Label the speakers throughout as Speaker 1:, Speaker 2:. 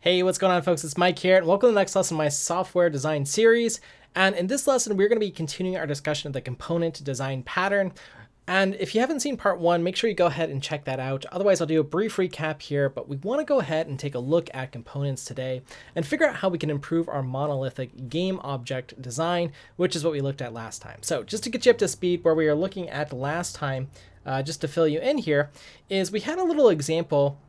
Speaker 1: Hey, what's going on, folks? It's Mike here, and welcome to the next lesson in my software design series. And in this lesson, we're going to be continuing our discussion of the component design pattern. And if you haven't seen part one, make sure you go ahead and check that out. Otherwise, I'll do a brief recap here, but we want to go ahead and take a look at components today and figure out how we can improve our monolithic game object design, which is what we looked at last time. So just to get you up to speed, where we were looking at last time, just to fill you in here, is we had a little example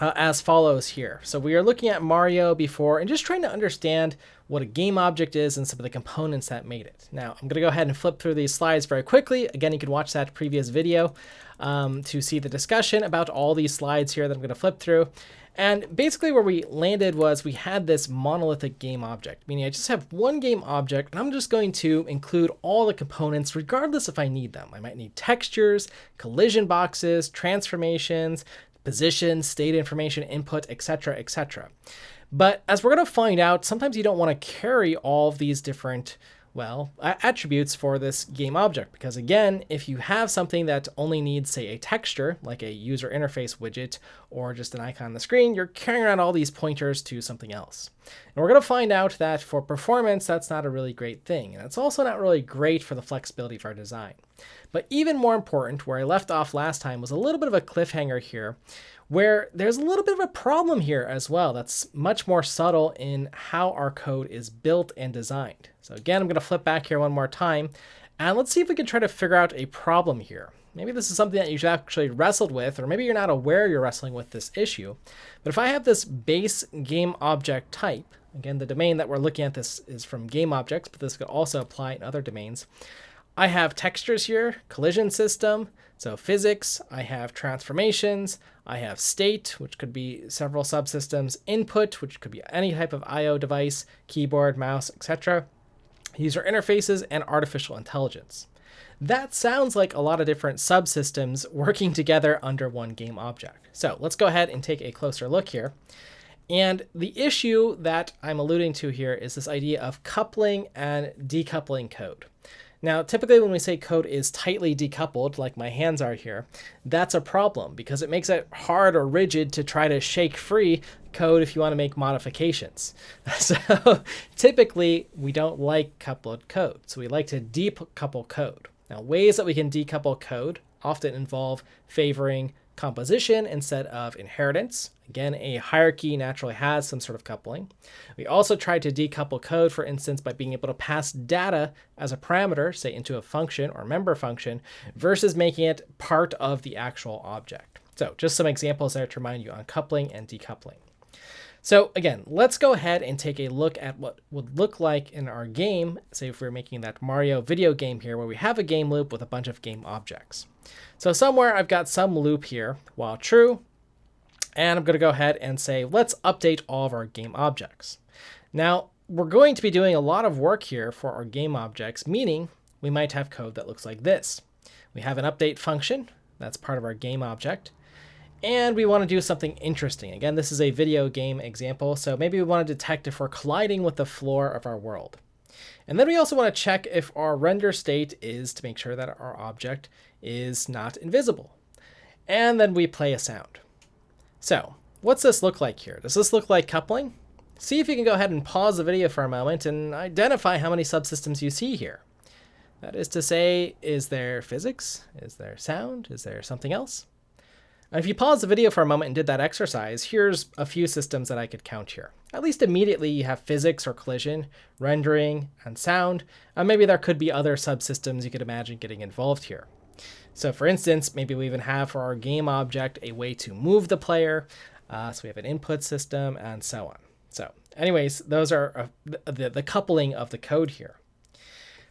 Speaker 1: as follows here. So we are looking at Mario before and just trying to understand what a game object is and some of the components that made it. Now, I'm going to go ahead and flip through these slides very quickly. Again, you can watch that previous video to see the discussion about all these slides here that I'm going to flip through. And basically where we landed was we had this monolithic game object, meaning I just have one game object and I'm just going to include all the components regardless if I need them. I might need textures, collision boxes, transformations, position, state information, input, etc., etc. But as we're going to find out, sometimes you don't want to carry all of these different, attributes for this game object. Because again, if you have something that only needs, say, a texture, like a user interface widget or just an icon on the screen, you're carrying around all these pointers to something else. And we're going to find out that for performance, that's not a really great thing. And it's also not really great for the flexibility of our design. But even more important, where I left off last time was a little bit of a cliffhanger here, where there's a little bit of a problem here as well that's much more subtle in how our code is built and designed. So again, I'm going to flip back here one more time, and let's see if we can try to figure out a problem here. Maybe this is something that you've actually wrestled with, or maybe you're not aware you're wrestling with this issue. But if I have this base game object type, again, the domain that we're looking at this is from game objects, but this could also apply in other domains. I have textures here, collision system, so physics, I have transformations, I have state, which could be several subsystems, input, which could be any type of I/O device, keyboard, mouse, etc., user interfaces, and artificial intelligence. That sounds like a lot of different subsystems working together under one game object. So let's go ahead and take a closer look here. And the issue that I'm alluding to here is this idea of coupling and decoupling code. Now, typically when we say code is tightly decoupled, like my hands are here, that's a problem because it makes it hard or rigid to try to shake free code if you want to make modifications. So typically we don't like coupled code. So we like to decouple code. Now, ways that we can decouple code often involve favoring composition instead of inheritance. Again, a hierarchy naturally has some sort of coupling. We also try to decouple code, for instance, by being able to pass data as a parameter, say into a function or member function, versus making it part of the actual object. So just some examples there to remind you on coupling and decoupling. So again, let's go ahead and take a look at what would look like in our game, say if we're making that Mario video game here, where we have a game loop with a bunch of game objects. So somewhere I've got some loop here, while true, and I'm going to go ahead and say, let's update all of our game objects. Now, we're going to be doing a lot of work here for our game objects, meaning we might have code that looks like this. We have an update function, that's part of our game object. And we want to do something interesting. Again, this is a video game example, so maybe we want to detect if we're colliding with the floor of our world. And then we also want to check if our render state is to make sure that our object is not invisible. And then we play a sound. So what's this look like here? Does this look like coupling? See if you can go ahead and pause the video for a moment and identify how many subsystems you see here. That is to say, is there physics? Is there sound? Is there something else? And if you pause the video for a moment and did that exercise, here's a few systems that I could count here. At least immediately you have physics or collision, rendering, and sound. And maybe there could be other subsystems you could imagine getting involved here. So for instance, maybe we even have for our game object a way to move the player. So we have an input system and so on. So anyways, those are the coupling of the code here.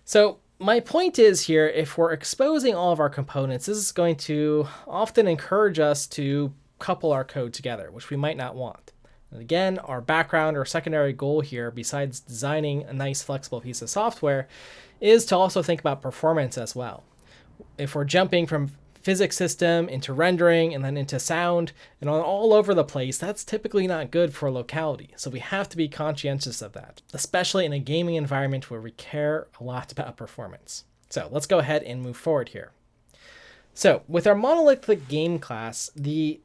Speaker 1: So my point is here, if we're exposing all of our components, this is going to often encourage us to couple our code together, which we might not want. And again, our background or secondary goal here, besides designing a nice flexible piece of software, is to also think about performance as well. If we're jumping from physics system into rendering and then into sound and all over the place, that's typically not good for locality. So we have to be conscientious of that, especially in a gaming environment where we care a lot about performance. So let's go ahead and move forward here. So with our monolithic game class, the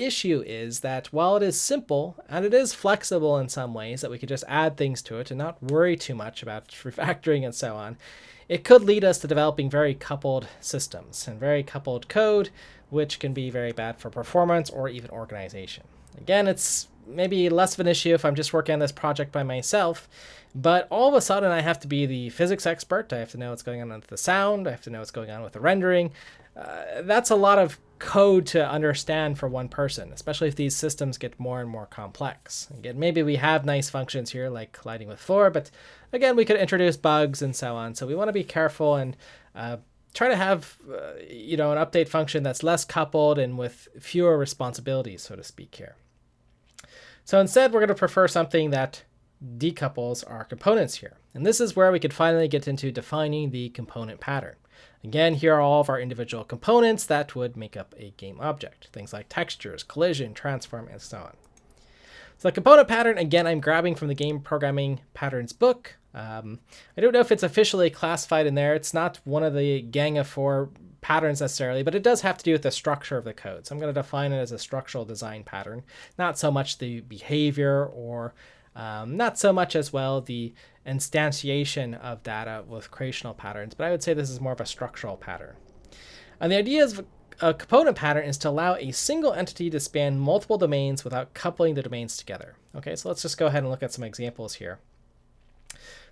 Speaker 1: issue is that while it is simple and it is flexible in some ways that we could just add things to it and not worry too much about refactoring and so on, it could lead us to developing very coupled systems and very coupled code, which can be very bad for performance or even organization. Again, it's maybe less of an issue if I'm just working on this project by myself, but all of a sudden I have to be the physics expert. I have to know what's going on with the sound. I have to know what's going on with the rendering. That's a lot of code to understand for one person, especially if these systems get more and more complex. Again, maybe we have nice functions here like colliding with floor, but again, we could introduce bugs and so on. So we want to be careful and try to have an update function that's less coupled and with fewer responsibilities, so to speak here. So instead, we're going to prefer something that decouples our components here. And this is where we could finally get into defining the component pattern. Again, here are all of our individual components that would make up a game object. Things like textures, collision, transform, and so on. So the component pattern, again, I'm grabbing from the Game Programming Patterns book. I don't know if it's officially classified in there. It's not one of the Gang of 4 patterns necessarily, but it does have to do with the structure of the code. So I'm going to define it as a structural design pattern, not so much the behavior or not so much as well the instantiation of data with creational patterns, but I would say this is more of a structural pattern. And the idea of a component pattern is to allow a single entity to span multiple domains without coupling the domains together. Okay, so let's just go ahead and look at some examples here.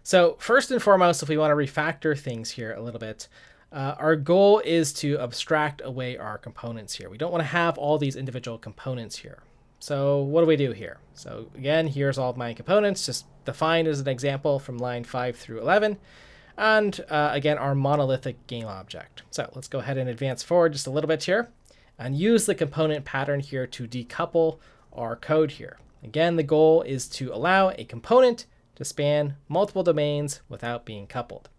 Speaker 1: So first and foremost, if we want to refactor things here a little bit, our goal is to abstract away our components here. We don't want to have all these individual components here. So what do we do here? So again, here's all of my components, just defined as an example from line 5 through 11. And again, our monolithic game object. So let's go ahead and advance forward just a little bit here and use the component pattern here to decouple our code here. Again, the goal is to allow a component to span multiple domains without being coupled.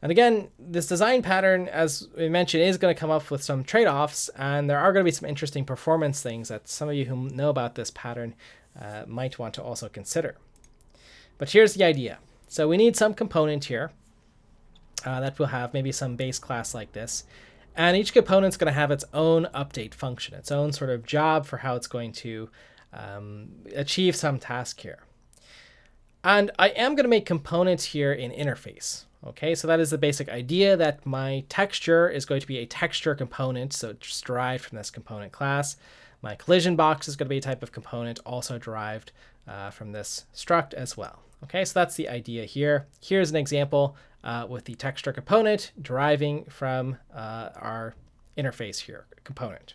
Speaker 1: And again, this design pattern, as we mentioned, is going to come up with some trade-offs, and there are going to be some interesting performance things that some of you who know about this pattern might want to also consider. But here's the idea. So we need some component here that will have maybe some base class like this, and each component's going to have its own update function, its own sort of job for how it's going to achieve some task here. And I am going to make components here in interface. Okay, so that is the basic idea that my texture is going to be a texture component, so it's derived from this component class. My collision box is going to be a type of component also derived from this struct as well. Okay, so that's the idea here. Here's an example with the texture component deriving from our interface here, component.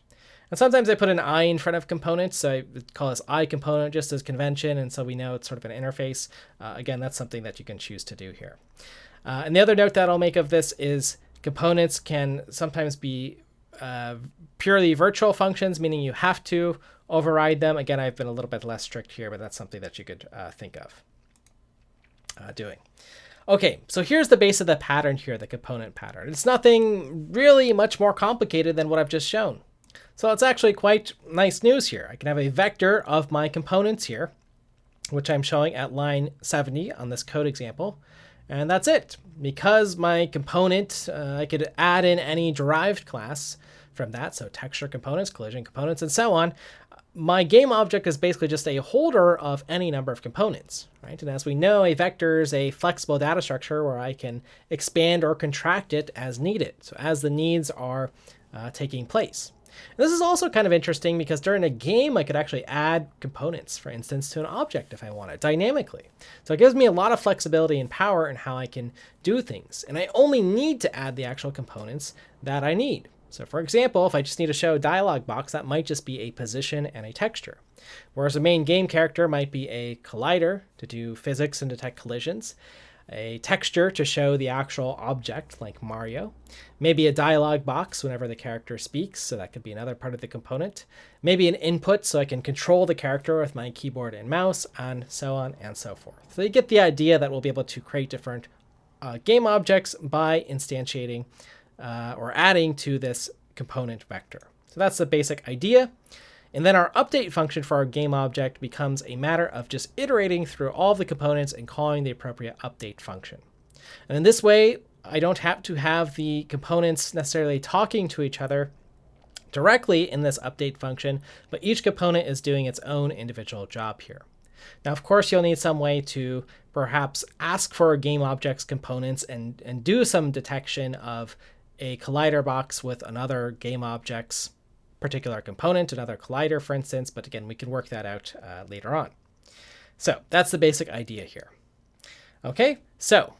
Speaker 1: And sometimes I put an I in front of components, so I call this I component just as convention, and so we know it's sort of an interface. Again, that's something that you can choose to do here. And the other note that I'll make of this is components can sometimes be purely virtual functions, meaning you have to override them. Again, I've been a little bit less strict here, but that's something that you could think of doing. Okay, so here's the base of the pattern here, the component pattern. It's nothing really much more complicated than what I've just shown. So it's actually quite nice news here. I can have a vector of my components here, which I'm showing at line 70 on this code example. And that's it. Because my component, I could add in any derived class from that, so texture components, collision components, and so on. My game object is basically just a holder of any number of components, right? And as we know, a vector is a flexible data structure where I can expand or contract it as needed, so as the needs are taking place. And this is also kind of interesting because during a game, I could actually add components, for instance, to an object if I wanted, dynamically. So it gives me a lot of flexibility and power in how I can do things. And I only need to add the actual components that I need. So for example, if I just need to show a dialog box, that might just be a position and a texture. Whereas a main game character might be a collider to do physics and detect collisions, a texture to show the actual object like Mario, maybe a dialog box whenever the character speaks, so that could be another part of the component, maybe an input so I can control the character with my keyboard and mouse, and so on and so forth. So you get the idea that we'll be able to create different game objects by instantiating or adding to this component vector. So that's the basic idea. And then our update function for our game object becomes a matter of just iterating through all of the components and calling the appropriate update function. And in this way, I don't have to have the components necessarily talking to each other, directly in this update function, but each component is doing its own individual job here. Now, of course, you'll need some way to perhaps ask for game objects components and do some detection of a collider box with another game object's particular component, another collider, for instance. But again, we can work that out later on. So that's the basic idea here. Okay, so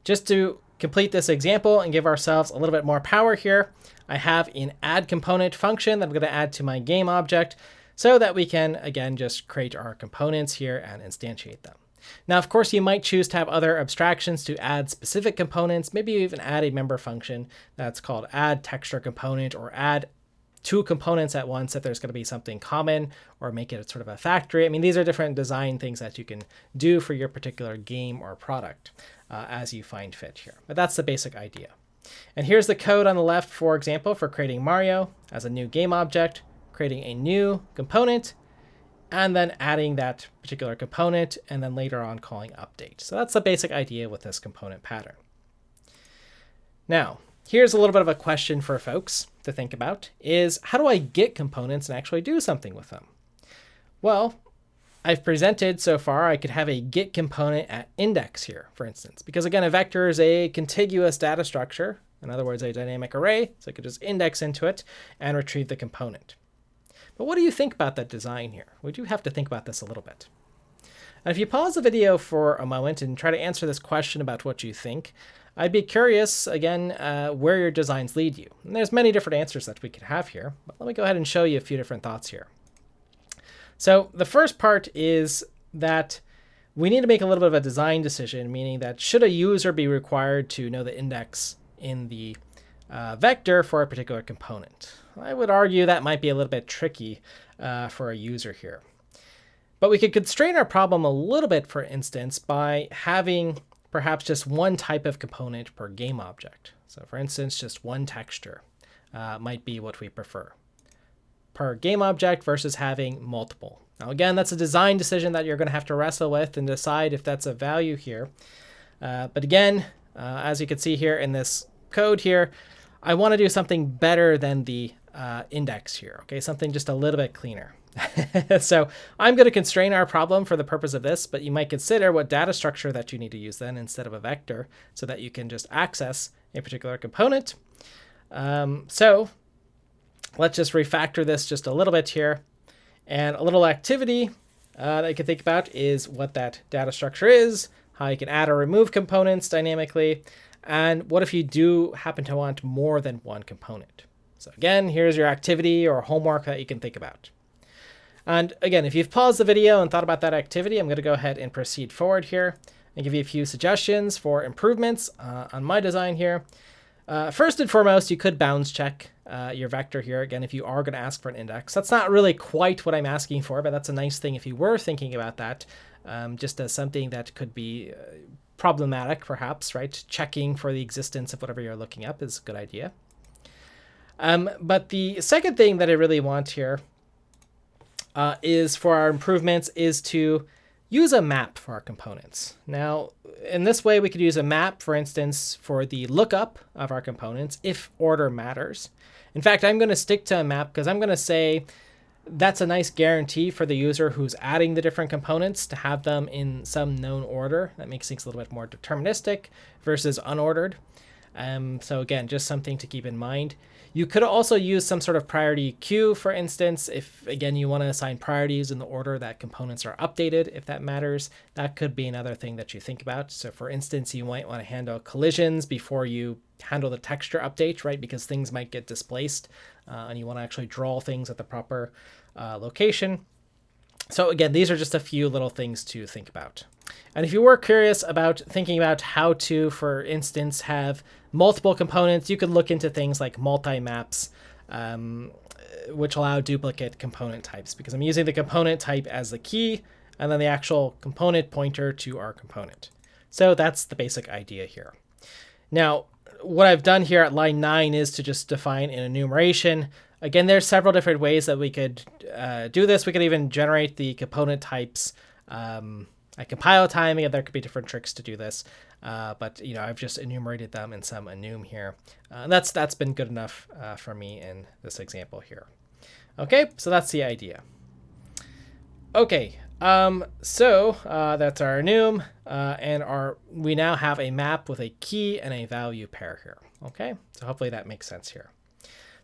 Speaker 1: just to complete this example and give ourselves a little bit more power here, I have an add component function that I'm going to add to my game object so that we can, again, just create our components here and instantiate them. Now, of course, you might choose to have other abstractions to add specific components. Maybe you even add a member function that's called add texture component, or add two components at once if there's going to be something common, or make it sort of a factory. I mean, these are different design things that you can do for your particular game or product as you find fit here. But that's the basic idea. And here's the code on the left, for example, for creating Mario as a new game object, creating a new component, and then adding that particular component, and then later on calling update. So that's the basic idea with this component pattern. Now, here's a little bit of a question for folks to think about is, how do I get components and actually do something with them? Well, I've presented so far, I could have a get component at index here, for instance, because again, a vector is a contiguous data structure, in other words, a dynamic array. So I could just index into it and retrieve the component. But what do you think about that design here? We do have to think about this a little bit. And if you pause the video for a moment and try to answer this question about what you think, I'd be curious, again, where your designs lead you. And there's many different answers that we could have here, but let me go ahead and show you a few different thoughts here. So the first part is that we need to make a little bit of a design decision, meaning that should a user be required to know the index in the vector for a particular component? I would argue that might be a little bit tricky for a user here. But we could constrain our problem a little bit, for instance, by having perhaps just one type of component per game object. So for instance, just one texture might be what we prefer per game object versus having multiple. Now again, that's a design decision that you're going to have to wrestle with and decide if that's a value here. But again, as you can see here in this code here, I want to do something better than the index here, okay? Something just a little bit cleaner. So I'm going to constrain our problem for the purpose of this, but you might consider what data structure that you need to use then instead of a vector so that you can just access a particular component. So let's just refactor this just a little bit here. And a little activity that you can think about is what that data structure is, how you can add or remove components dynamically, and what if you do happen to want more than one component. So again, here's your activity or homework that you can think about. And again, if you've paused the video and thought about that activity, I'm going to go ahead and proceed forward here and give you a few suggestions for improvements on my design here. First and foremost, you could bounds check your vector here. Again, if you are going to ask for an index, that's not really quite what I'm asking for, but that's a nice thing if you were thinking about that, just as something that could be problematic, perhaps, right? Checking for the existence of whatever you're looking up is a good idea. But the second thing that I really want here is for our improvements is to use a map for our components. Now, in this way, we could use a map, for instance, for the lookup of our components if order matters. In fact, I'm going to stick to a map because I'm going to say that's a nice guarantee for the user who's adding the different components to have them in some known order. That makes things a little bit more deterministic versus unordered. So again, just something to keep in mind. You could also use some sort of priority queue, for instance, if, again, you want to assign priorities in the order that components are updated, if that matters. That could be another thing that you think about. So for instance, you might want to handle collisions before you handle the texture update, right? Because things might get displaced and you want to actually draw things at the proper location. So again, these are just a few little things to think about. And if you were curious about thinking about how to, for instance, have multiple components, you could look into things like multi-maps, which allow duplicate component types, because I'm using the component type as the key and then the actual component pointer to our component. So that's the basic idea here. Now, what I've done here at line 9 is to just define an enumeration. Again, there's several different ways that we could do this. We could even generate the component types compile time. Again, there could be different tricks to do this, but I've just enumerated them in some enum here. That's been good enough for me in this example here. Okay, so that's the idea. Okay, so that's our enum, and we now have a map with a key and a value pair here. Okay, so hopefully that makes sense here.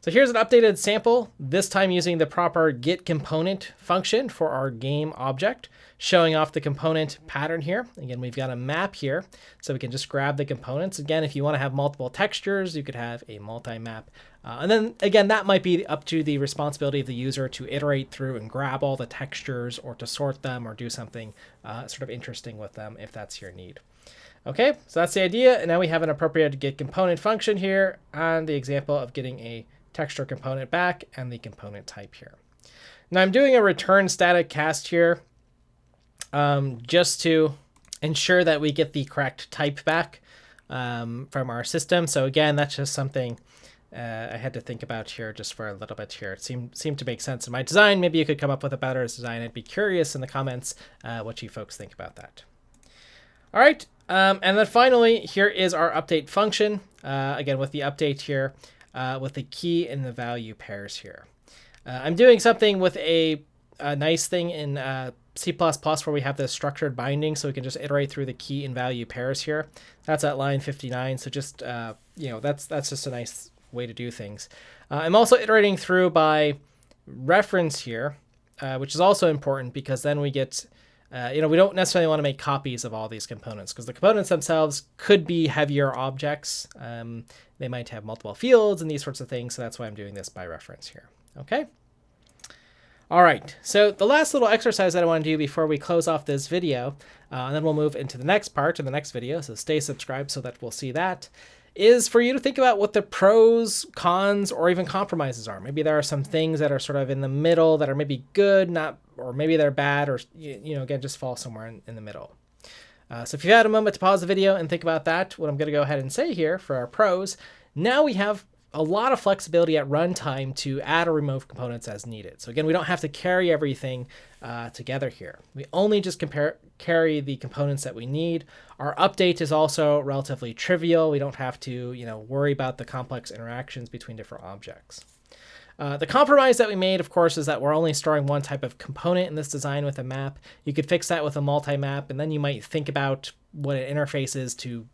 Speaker 1: So here's an updated sample, this time using the proper getComponent function for our game object, showing off the component pattern here. Again, we've got a map here, so we can just grab the components. Again, if you want to have multiple textures, you could have a multi-map. And then again, that might be up to the responsibility of the user to iterate through and grab all the textures, or to sort them, or do something sort of interesting with them if that's your need. Okay, so that's the idea. And now we have an appropriate getComponent function here, and the example of getting a texture component back and the component type here. Now I'm doing a return static cast here just to ensure that we get the correct type back from our system. So again, that's just something I had to think about here just for a little bit here. It seemed to make sense in my design. Maybe you could come up with a better design. I'd be curious in the comments what you folks think about that. All right, and then finally, here is our update function. Again, with the update here, with the key and the value pairs here. I'm doing something with a nice thing in C++ where we have this structured binding, so we can just iterate through the key and value pairs here. That's at line 59, so just, that's just a nice way to do things. I'm also iterating through by reference here, which is also important because then we get, we don't necessarily want to make copies of all these components because the components themselves could be heavier objects. They might have multiple fields and these sorts of things, so that's why I'm doing this by reference here. Okay. All right, so the last little exercise that I want to do before we close off this video, and then we'll move into the next part in the next video, so stay subscribed so that we'll see that, is for you to think about what the pros, cons, or even compromises are. Maybe there are some things that are sort of in the middle that are maybe good, or maybe they're bad, or again, just fall somewhere in the middle. So if you had a moment to pause the video and think about that, what I'm going to go ahead and say here for our pros, now we have a lot of flexibility at runtime to add or remove components as needed. So again, we don't have to carry everything together here. We only just carry the components that we need. Our update is also relatively trivial. We don't have to worry about the complex interactions between different objects. The compromise that we made, of course, is that we're only storing one type of component in this design with a map. You could fix that with a multi-map, and then you might think about what an interface is to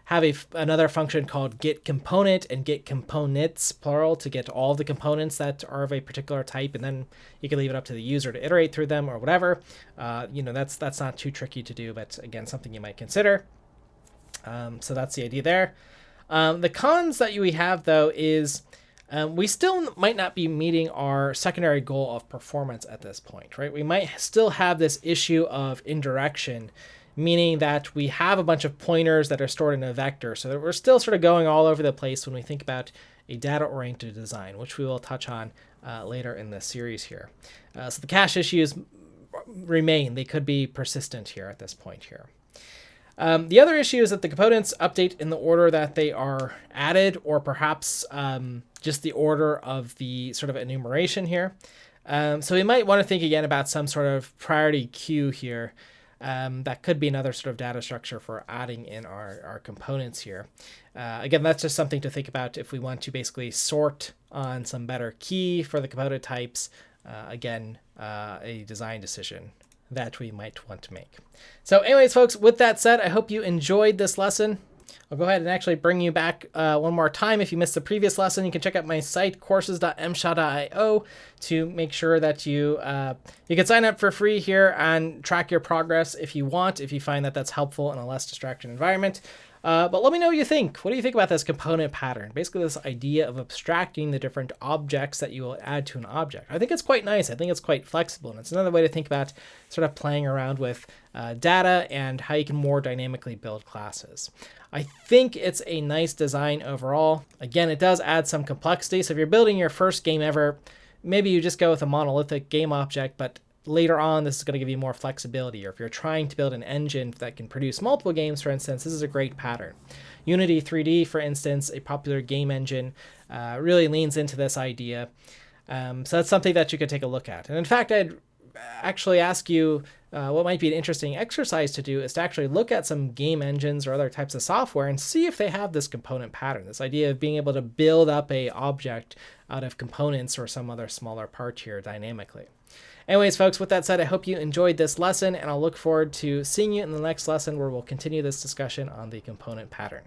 Speaker 1: have another function called getComponent and getComponents, plural, to get all the components that are of a particular type, and then you can leave it up to the user to iterate through them or whatever. That's not too tricky to do, but again, something you might consider. So that's the idea there. The cons that we have, though, is we still might not be meeting our secondary goal of performance at this point, right? We might still have this issue of indirection, meaning that we have a bunch of pointers that are stored in a vector, so that we're still sort of going all over the place when we think about a data-oriented design, which we will touch on later in this series here. So the cache issues remain. They could be persistent here at this point here. The other issue is that the components update in the order that they are added, or perhaps just the order of the sort of enumeration here. So we might want to think again about some sort of priority queue here. That could be another sort of data structure for adding in our components here. Again, that's just something to think about if we want to basically sort on some better key for the component types. Again, a design decision that we might want to make. So anyways, folks, with that said, I hope you enjoyed this lesson. I'll go ahead and actually bring you back one more time. If you missed the previous lesson, you can check out my site, courses.msha.io, to make sure that you can sign up for free here and track your progress if you want, if you find that that's helpful in a less distracted environment. But let me know what you think. What do you think about this component pattern? Basically, this idea of abstracting the different objects that you will add to an object. I think it's quite nice. I think it's quite flexible. And it's another way to think about sort of playing around with data and how you can more dynamically build classes. I think it's a nice design overall. Again, it does add some complexity. So if you're building your first game ever, maybe you just go with a monolithic game object, but later on, this is going to give you more flexibility. Or if you're trying to build an engine that can produce multiple games, for instance, this is a great pattern. Unity 3D, for instance, a popular game engine, really leans into this idea. So that's something that you could take a look at. And in fact, I'd actually ask you what might be an interesting exercise to do is to actually look at some game engines or other types of software and see if they have this component pattern, this idea of being able to build up a object out of components or some other smaller part here dynamically. Anyways, folks, with that said, I hope you enjoyed this lesson, and I'll look forward to seeing you in the next lesson where we'll continue this discussion on the component pattern.